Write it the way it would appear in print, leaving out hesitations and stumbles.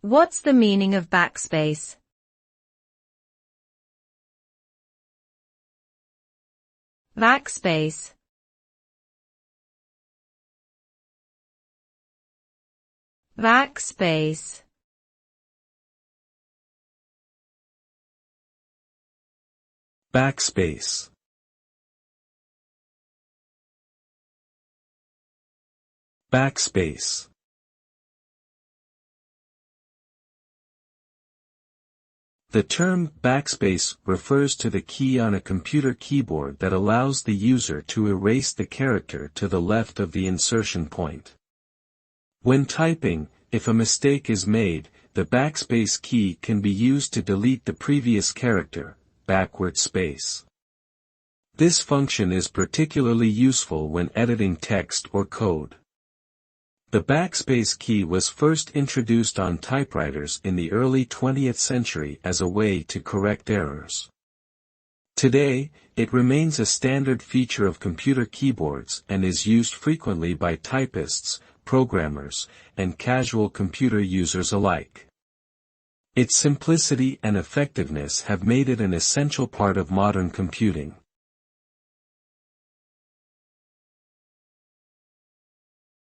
What's the meaning of backspace? Backspace. Backspace. Backspace. Backspace. The term backspace refers to the key on a computer keyboard that allows the user to erase the character to the left of the insertion point. When typing, if a mistake is made, the backspace key can be used to delete the previous character, backward space. This function is particularly useful when editing text or code. The backspace key was first introduced on typewriters in the early 20th century as a way to correct errors. Today, it remains a standard feature of computer keyboards and is used frequently by typists, programmers, and casual computer users alike. Its simplicity and effectiveness have made it an essential part of modern computing.